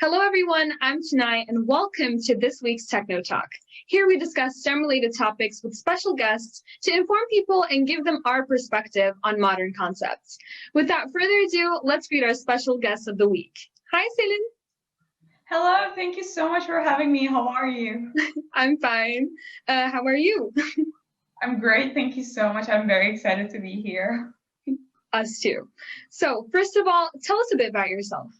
Hello, everyone. I'm Cinay, and welcome to this week's Technotalk. Here we discuss STEM-related topics with special guests to inform people and give them our perspective on modern concepts. Without further ado, let's greet our special guest of the week. Hi, Selin. Hello, thank you so much for having me. How are you? I'm fine. How are you? I'm great, thank you so much. I'm very excited to be here. Us too. So, first of all, tell us a bit about yourself.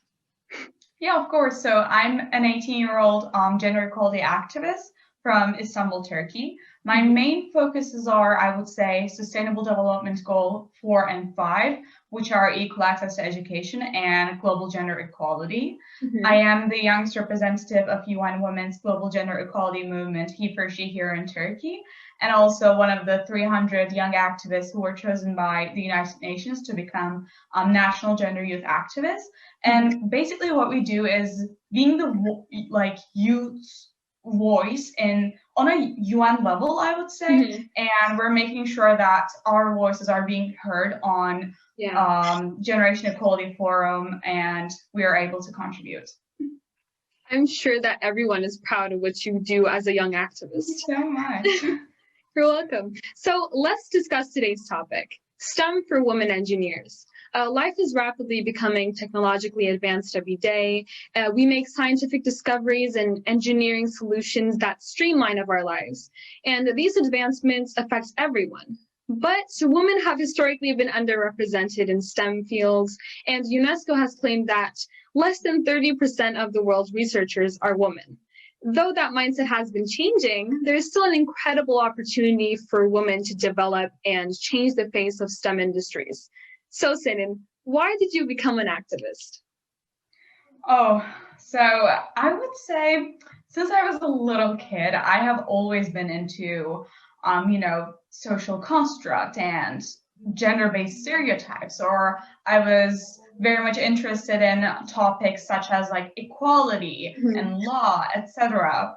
Yeah, of course. So I'm an 18-year-old gender equality activist from Istanbul, Turkey. My main focuses are, I would say, Sustainable Development Goal 4 and 5, which are equal access to education and global gender equality. I am the youngest representative of UN Women's Global Gender Equality Movement, He for She, here in Turkey, and also one of the 300 young activists who were chosen by the United Nations to become national gender youth activists. And basically what we do is being the youth voice on a UN level, I would say, and we're making sure that our voices are being heard on Generation Equality Forum, and we are able to contribute. I'm sure that everyone is proud of what you do as a young activist. Thank you so much. You're welcome. So let's discuss today's topic, STEM for women engineers. Life is rapidly becoming technologically advanced every day. We make scientific discoveries and engineering solutions that streamline our lives. And these advancements affect everyone. But women have historically been underrepresented in STEM fields, and UNESCO has claimed that less than 30% of the world's researchers are women. Though that mindset has been changing, there is still an incredible opportunity for women to develop and change the face of STEM industries. So, Selin, why did you become an activist? So I would say since I was a little kid, I have always been into, social construct and gender-based stereotypes, or I was very much interested in topics such as like equality and law, etc.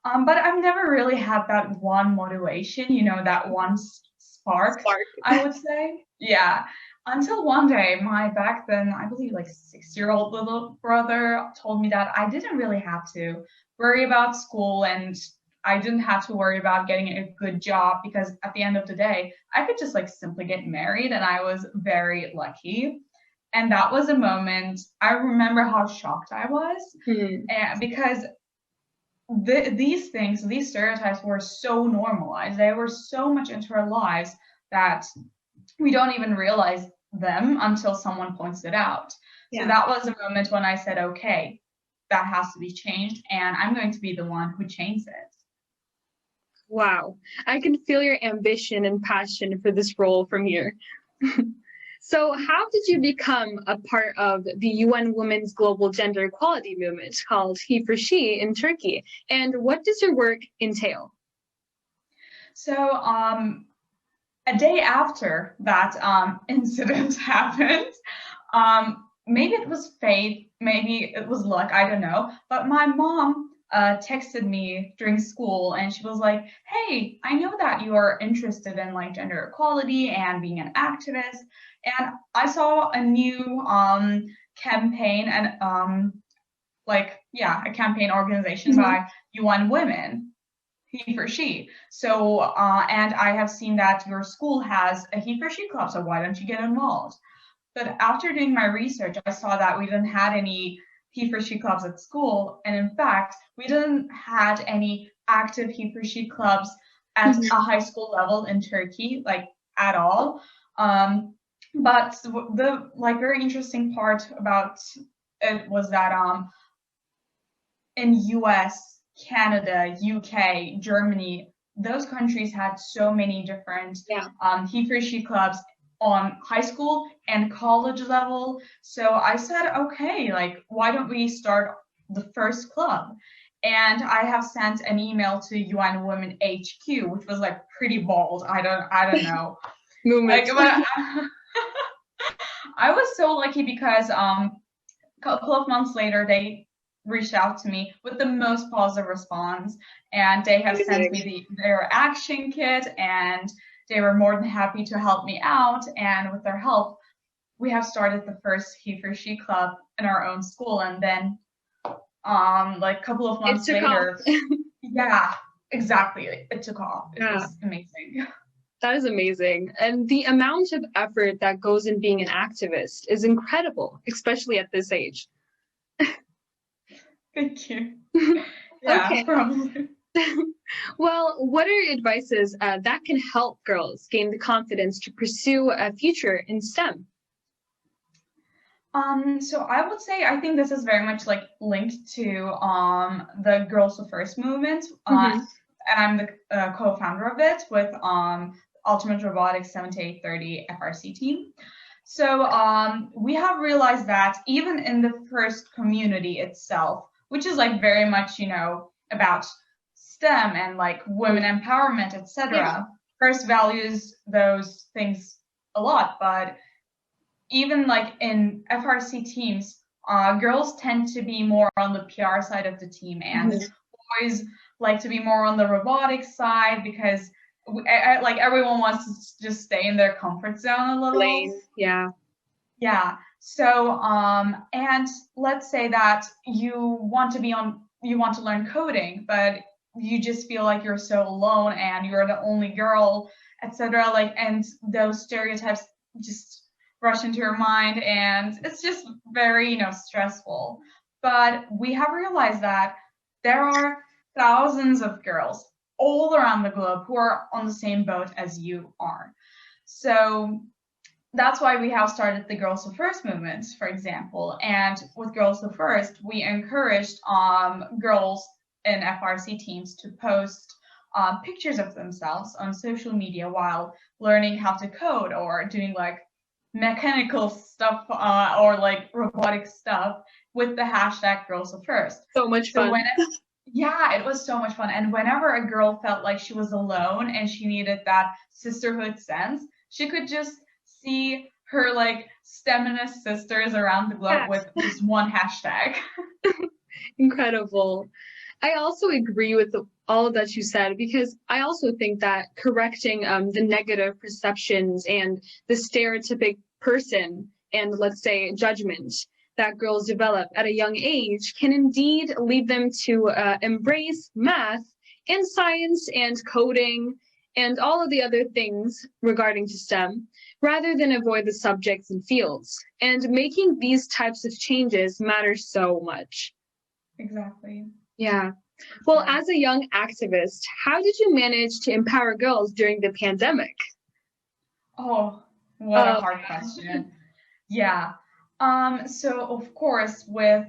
But I've never really had that one motivation, that one spark. I would say. Yeah. Until one day, my back then, I believe like 6-year-old little brother told me that I didn't really have to worry about school and I didn't have to worry about getting a good job because at the end of the day, I could just like simply get married, and I was very lucky. And that was a moment, I remember how shocked I was because these stereotypes were so normalized. They were so much into our lives that we don't even realize them until someone points it out. So that was a moment when I said, okay, that has to be changed, and I'm going to be the one who changes it. Wow, I can feel your ambition and passion for this role from here. So how did you become a part of the UN Women's Global Gender Equality Movement called He for She in Turkey? And what does your work entail? So a day after that incident happened, maybe it was fate, maybe it was luck, I don't know, but my mom texted me during school, and she was like, hey, I know that you are interested in like gender equality and being an activist, and I saw a new campaign and a campaign organization by UN Women, He for She. So, and I have seen that your school has a He for She club, so why don't you get involved? But after doing my research, I saw that we didn't have any He for She clubs at school. And in fact, we didn't have any active He for She clubs at a high school level in Turkey, like at all. But the very interesting part about it was that in US, Canada, UK, Germany, those countries had so many different He for She clubs on high school and college level. So I said, okay, why don't we start the first club? And I have sent an email to UN Women HQ, which was pretty bold. I don't know. I was so lucky because a couple of months later, they reached out to me with the most positive response, and they have sent me their action kit, and they were more than happy to help me out. And with their help, we have started the first He for She club in our own school, and then like a couple of months It took later, off. yeah, exactly. It took off. It Yeah, was amazing. that is amazing. And the amount of effort that goes in being an activist is incredible, especially at this age. Thank you. Yeah, Okay. probably. Well, what are advices that can help girls gain the confidence to pursue a future in STEM? So I would say I think this is very much like linked to the Girls Who First movement, Mm-hmm. and I'm the co-founder of it with Ultimate Robotics 7830 FRC team. So we have realized that even in the first community itself, which is like very much, you know, about STEM and like women empowerment, etc. Yeah. First values those things a lot, but even like in FRC teams, girls tend to be more on the PR side of the team, and boys like to be more on the robotics side because like everyone wants to just stay in their comfort zone a little. Lane, yeah. Yeah. So, and let's say that you want to learn coding, but you just feel like you're so alone and you're the only girl, etc. Like, and those stereotypes just rush into your mind, and it's just very, you know, stressful. But we have realized that there are thousands of girls all around the globe who are on the same boat as you are. So that's why we have started the Girls Who First movement, for example. And with Girls Who First, we encouraged girls in FRC teams to post pictures of themselves on social media while learning how to code or doing like mechanical stuff or like robotic stuff with the hashtag Girls Who First. So much fun. Yeah, it was so much fun. And whenever a girl felt like she was alone and she needed that sisterhood sense, she could just see her like STEMinist sisters around the globe with just one hashtag. Incredible. I also agree with all of that you said, because I also think that correcting the negative perceptions and the stereotypic person and, let's say, judgment that girls develop at a young age can indeed lead them to embrace math and science and coding and all of the other things regarding to STEM, rather than avoid the subjects and fields. And making these types of changes matters so much. Exactly. Yeah. Well, as a young activist, how did you manage to empower girls during the pandemic? Oh, what a hard question. Yeah. So of course, with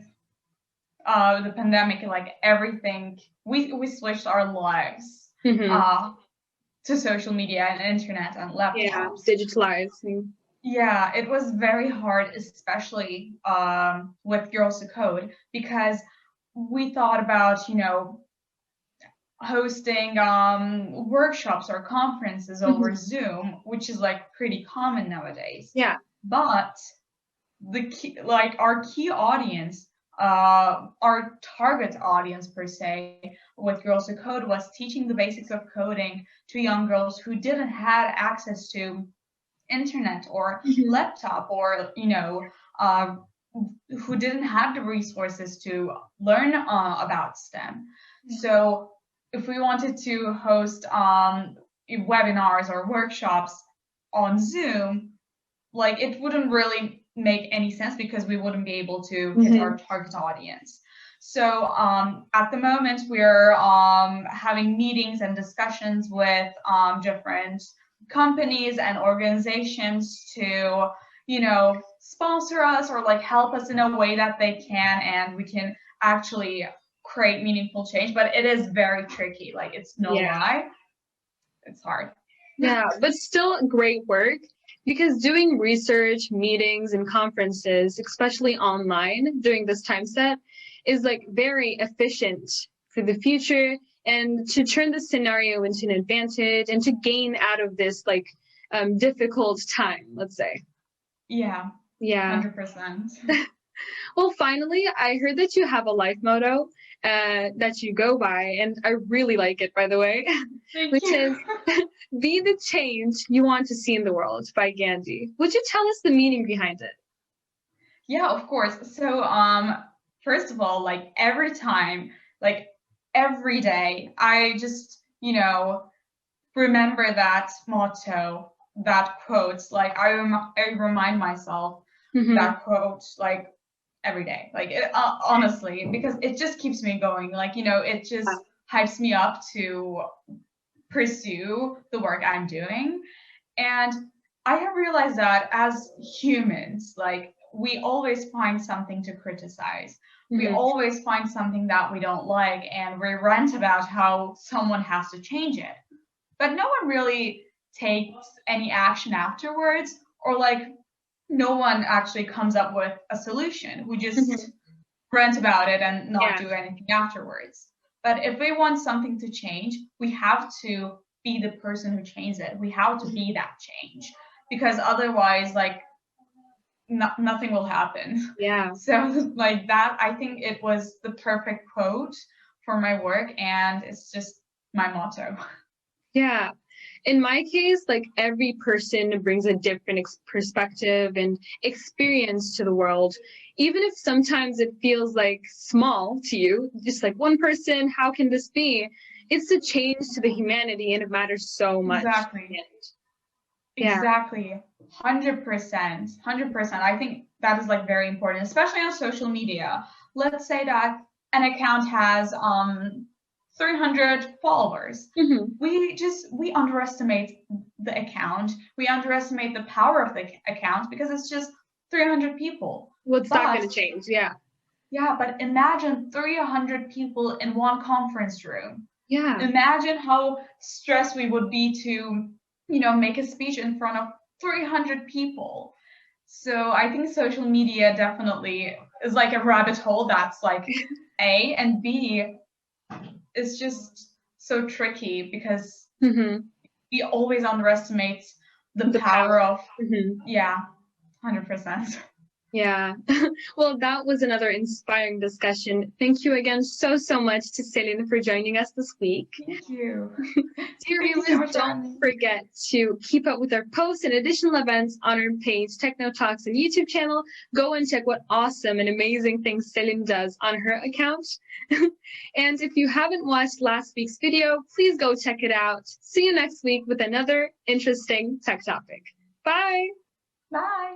the pandemic, like everything, we switched our lives to social media and internet and laptops. Yeah, digitalizing. Yeah, it was very hard, especially with Girls Who Code, because we thought about, you know, hosting workshops or conferences over Zoom, which is like pretty common nowadays. Yeah. But the key, like our key audience, our target audience per se, with Girls Who Code was teaching the basics of coding to young girls who didn't have access to internet or laptop, or you know, who didn't have the resources to learn about STEM. So if we wanted to host webinars or workshops on Zoom, like it wouldn't really make any sense because we wouldn't be able to hit our target audience. So at the moment, we're having meetings and discussions with different companies and organizations to, you know, sponsor us or like help us in a way that they can, and we can actually create meaningful change. But it is very tricky. Like, it's no lie. It's hard. Yeah, but still great work, because doing research, meetings, and conferences, especially online during this time set, is like very efficient for the future, and to turn the scenario into an advantage and to gain out of this like difficult time, let's say. Yeah. 100%. Well, finally, I heard that you have a life motto that you go by, and I really like it, by the way, which is "Be the change you want to see in the world" by Gandhi. Would you tell us the meaning behind it? Yeah, of course. So first of all, like every time, like every day, I just, remember that motto, that quote. Like I remind myself that quote, like every day, like honestly, because it just keeps me going. Like, it just hypes me up to pursue the work I'm doing. And I have realized that as humans, like we always find something to criticize. We always find something that we don't like, and we rant about how someone has to change it. But no one really takes any action afterwards, or like no one actually comes up with a solution. We just rant about it and not do anything afterwards. But if we want something to change, we have to be the person who changes it. We have to be that change, because otherwise, like, nothing will happen. Yeah. So like that, I think it was the perfect quote for my work, and it's just my motto. Yeah. In my case, like every person brings a different perspective and experience to the world. Even if sometimes it feels like small to you, just like one person, how can this be? It's a change to the humanity, and it matters so much. Exactly. Exactly. 100%. 100%. I think that is like very important, especially on social media. Let's say that an account has 300 followers. We underestimate the account. We underestimate the power of the account because it's just 300 people. Well, it's not going to change. Yeah. Yeah, but imagine 300 people in one conference room. Yeah. Imagine how stressed we would be to, make a speech in front of 300 people. So I think social media definitely is like a rabbit hole that's like A, and B, it's just so tricky because we always underestimate the power of 100%. Yeah. Well, that was another inspiring discussion. Thank you again so much to Selin for joining us this week. Thank you. Dear viewers, don't forget to keep up with our posts and additional events on our page, Technotalks and YouTube channel. Go and check what awesome and amazing things Selin does on her account. And if you haven't watched last week's video, please go check it out. See you next week with another interesting tech topic. Bye. Bye.